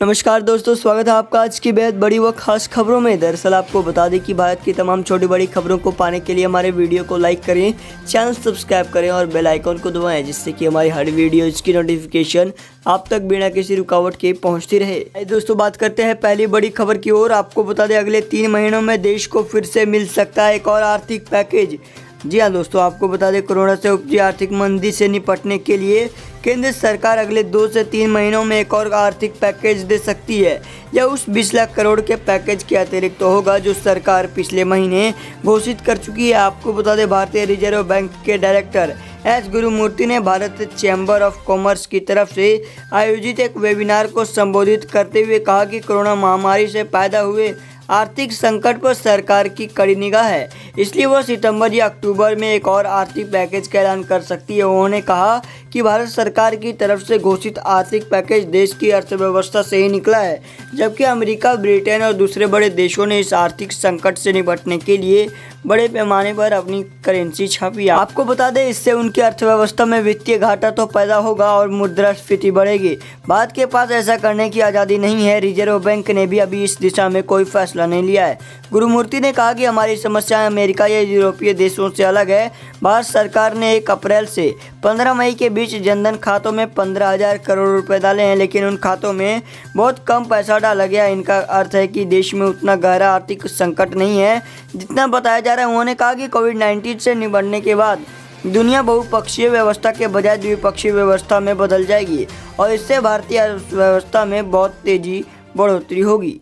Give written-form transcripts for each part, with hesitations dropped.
नमस्कार दोस्तों, स्वागत है आपका आज की बेहद बड़ी व खास खबरों में। दरअसल आपको बता दें कि भारत की तमाम छोटी बड़ी खबरों को पाने के लिए हमारे वीडियो को लाइक करें, चैनल सब्सक्राइब करें और बेल आइकॉन को दबाएं, जिससे कि हमारी हर वीडियो की नोटिफिकेशन आप तक बिना किसी रुकावट के पहुंचती रहे। दोस्तों, बात करते हैं पहली बड़ी खबर की ओर। आपको बता दें, अगले 3 महीनों में देश को फिर से मिल सकता है एक और आर्थिक पैकेज। जी हाँ दोस्तों, आपको बता दें, कोरोना से उपजी आर्थिक मंदी से निपटने के लिए केंद्र सरकार अगले 2 से 3 महीनों में एक और आर्थिक पैकेज दे सकती है। यह उस 20 लाख करोड़ के पैकेज के अतिरिक्त होगा जो सरकार पिछले महीने घोषित कर चुकी है। आपको बता दें, भारतीय रिजर्व बैंक के डायरेक्टर एस गुरुमूर्ति ने भारत चैम्बर ऑफ कॉमर्स की तरफ से आयोजित एक वेबिनार को संबोधित करते हुए कहा कि कोरोना महामारी से पैदा हुए आर्थिक संकट पर सरकार की कड़ी निगाह है, इसलिए वह सितंबर या अक्टूबर में एक और आर्थिक पैकेज का ऐलान कर सकती है। उन्होंने कहा कि भारत सरकार की तरफ से घोषित आर्थिक पैकेज देश की अर्थव्यवस्था से ही निकला है, जबकि अमेरिका, ब्रिटेन और दूसरे बड़े देशों ने इस आर्थिक संकट से निपटने के लिए बड़े पैमाने पर अपनी करेंसी छापी। आपको बता दें, इससे उनकी अर्थव्यवस्था में वित्तीय घाटा तो पैदा होगा और मुद्रास्फीति बढ़ेगी। भारत के पास ऐसा करने की आज़ादी नहीं है। रिजर्व बैंक ने भी अभी इस दिशा में कोई फैसला नहीं लिया है। गुरुमूर्ति ने कहा कि हमारी समस्या अमेरिका या यूरोपीय देशों से अलग है। भारत सरकार ने 1 अप्रैल से 15 मई के बीच जनधन खातों में 15,000 करोड़ रुपए डाले हैं, लेकिन उन खातों में बहुत कम पैसा डाला गया। इनका अर्थ है कि देश में उतना गहरा आर्थिक संकट नहीं है जितना बताया जा रहा है। उन्होंने कहा कि कोविड-19 से निपटने के बाद दुनिया बहुपक्षीय व्यवस्था के बजाय द्विपक्षीय व्यवस्था में बदल जाएगी और इससे भारतीय अर्थव्यवस्था में बहुत तेजी बढ़ोतरी होगी।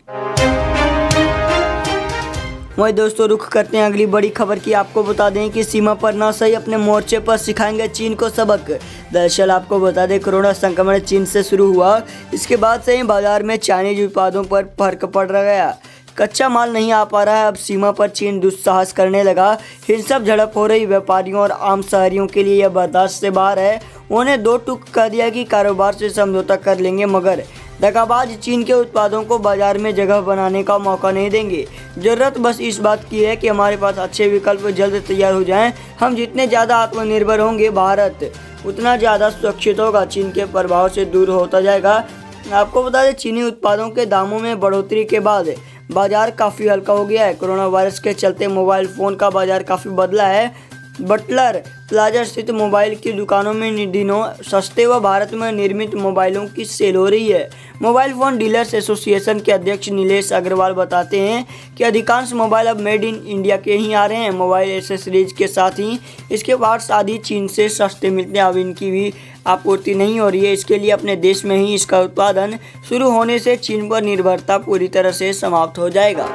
वही दोस्तों, रुख करते हैं अगली बड़ी खबर की। आपको बता दें कि सीमा पर ना सही अपने मोर्चे पर सिखाएंगे चीन को सबक। दरअसल आपको बता दें, कोरोना संक्रमण चीन से शुरू हुआ, इसके बाद से ही बाजार में चाइनीज उत्पादों पर फर्क पड़ गया। कच्चा माल नहीं आ पा रहा है। अब सीमा पर चीन दुस्साहस करने लगा। हिंसक झड़प हो रही। व्यापारियों और आम शहरियों के लिए यह बर्दाश्त से बाहर है। उन्होंने 2 टूक कह दिया कि कारोबार से समझौता कर लेंगे, मगर दगाबाज चीन के उत्पादों को बाजार में जगह बनाने का मौका नहीं देंगे। जरूरत बस इस बात की है कि हमारे पास अच्छे विकल्प जल्द तैयार हो जाएं। हम जितने ज़्यादा आत्मनिर्भर होंगे, भारत उतना ज़्यादा सुरक्षित होगा, चीन के प्रभाव से दूर होता जाएगा। आपको बता दें, चीनी उत्पादों के दामों में बढ़ोतरी के बाद बाजार काफ़ी हल्का हो गया है। कोरोना वायरस के चलते मोबाइल फ़ोन का बाजार काफ़ी बदला है। बटलर प्लाजा स्थित मोबाइल की दुकानों में इन दिनों सस्ते व भारत में निर्मित मोबाइलों की सेल हो रही है। मोबाइल फ़ोन डीलर्स एसोसिएशन के अध्यक्ष नीलेश अग्रवाल बताते हैं कि अधिकांश मोबाइल अब मेड इन इंडिया के ही आ रहे हैं। मोबाइल एसेसरीज के साथ ही इसके पार्ट्स आदि चीन से सस्ते मिलते हैं। अब इनकी भी आपूर्ति नहीं हो रही है। इसके लिए अपने देश में ही इसका उत्पादन शुरू होने से चीन पर निर्भरता पूरी तरह से समाप्त हो जाएगा।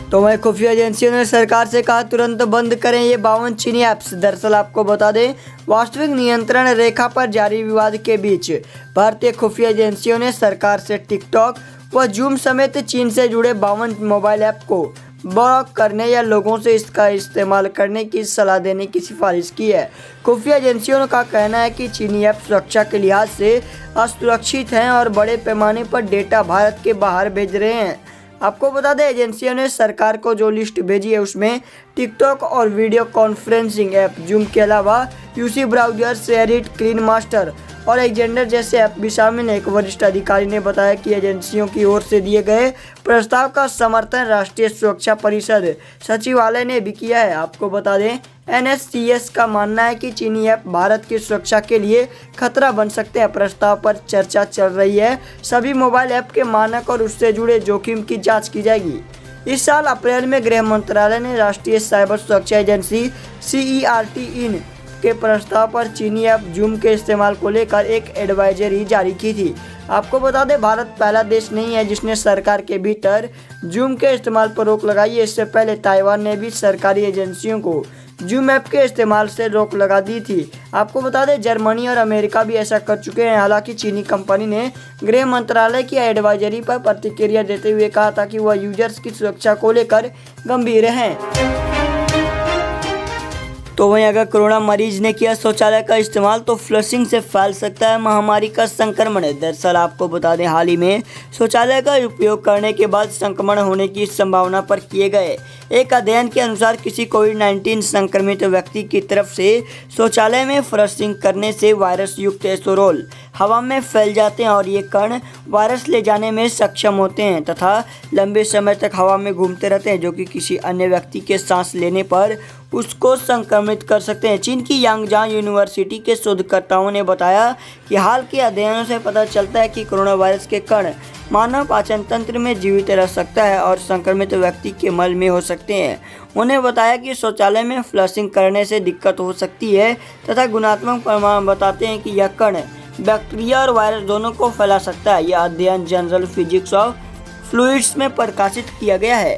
तो वहीं खुफिया एजेंसियों ने सरकार से कहा तुरंत बंद करें ये 52 चीनी ऐप्स। दरअसल आपको बता दें, वास्तविक नियंत्रण रेखा पर जारी विवाद के बीच भारतीय खुफिया एजेंसियों ने सरकार से टिकटॉक व जूम समेत चीन से जुड़े 52 मोबाइल ऐप को ब्लॉक करने या लोगों से इसका इस्तेमाल करने की सलाह देने की सिफारिश की है। खुफिया एजेंसियों का कहना है कि चीनी ऐप सुरक्षा के लिहाज से असुरक्षित हैं और बड़े पैमाने पर डेटा भारत के बाहर भेज रहे हैं। आपको बता दें, एजेंसियों ने सरकार को जो लिस्ट भेजी है उसमें टिकटॉक और वीडियो कॉन्फ्रेंसिंग ऐप जूम के अलावा UC browser, SHAREit, clean master और एक्जेंडर जैसे ऐप भी शामिल हैं। एक वरिष्ठ अधिकारी ने बताया कि एजेंसियों की ओर से दिए गए प्रस्ताव का समर्थन राष्ट्रीय सुरक्षा परिषद सचिवालय ने भी किया है। आपको बता दें, NSCS का मानना है कि चीनी ऐप भारत की सुरक्षा के लिए खतरा बन सकते हैं। प्रस्ताव पर चर्चा चल रही है। सभी मोबाइल ऐप के मानक और उससे जुड़े जोखिम की जांच की जाएगी। इस साल अप्रैल में गृह मंत्रालय ने राष्ट्रीय साइबर सुरक्षा एजेंसी CERT इन के प्रस्ताव पर चीनी ऐप जूम के इस्तेमाल को लेकर एक एडवाइजरी जारी की थी। आपको बता दें, भारत पहला देश नहीं है जिसने सरकार के भीतर जूम के इस्तेमाल पर रोक लगाई है। इससे पहले ताइवान ने भी सरकारी एजेंसियों को जूम ऐप के इस्तेमाल से रोक लगा दी थी। आपको बता दें, जर्मनी और अमेरिका भी ऐसा कर चुके हैं। हालांकि चीनी कंपनी ने गृह मंत्रालय की एडवाइजरी पर प्रतिक्रिया देते हुए कहा था कि वह यूजर्स की सुरक्षा को लेकर गंभीर हैं। तो वहीं अगर कोरोना मरीज ने किया शौचालय का इस्तेमाल तो फ्लशिंग से फैल सकता है महामारी का संक्रमण। दरअसल आपको बता दें, हाल ही में शौचालय का उपयोग करने के बाद संक्रमण होने की संभावना पर किए गए एक अध्ययन के अनुसार किसी कोविड-19 संक्रमित व्यक्ति की तरफ से शौचालय में फ्लशिंग करने से वायरस युक्त एस्टेरोल हवा में फैल जाते हैं और ये कण वायरस ले जाने में सक्षम होते हैं तथा लंबे समय तक हवा में घूमते रहते हैं, जो कि किसी अन्य व्यक्ति के सांस लेने पर उसको संक्रमित कर सकते हैं। चीन की यांगजांग यूनिवर्सिटी के शोधकर्ताओं ने बताया कि हाल के अध्ययनों से पता चलता है कि कोरोना वायरस के कण मानव पाचन तंत्र में जीवित रह सकता है और संक्रमित व्यक्ति के मल में हो सकते हैं। उन्हें बताया कि शौचालय में फ्लशिंग करने से दिक्कत हो सकती है तथा गुणात्मक प्रमाण बताते हैं कि यह कण बैक्टीरिया और वायरस दोनों को फैला सकता है। यह अध्ययन जर्नल फिजिक्स ऑफ फ्लूइड्स में प्रकाशित किया गया है।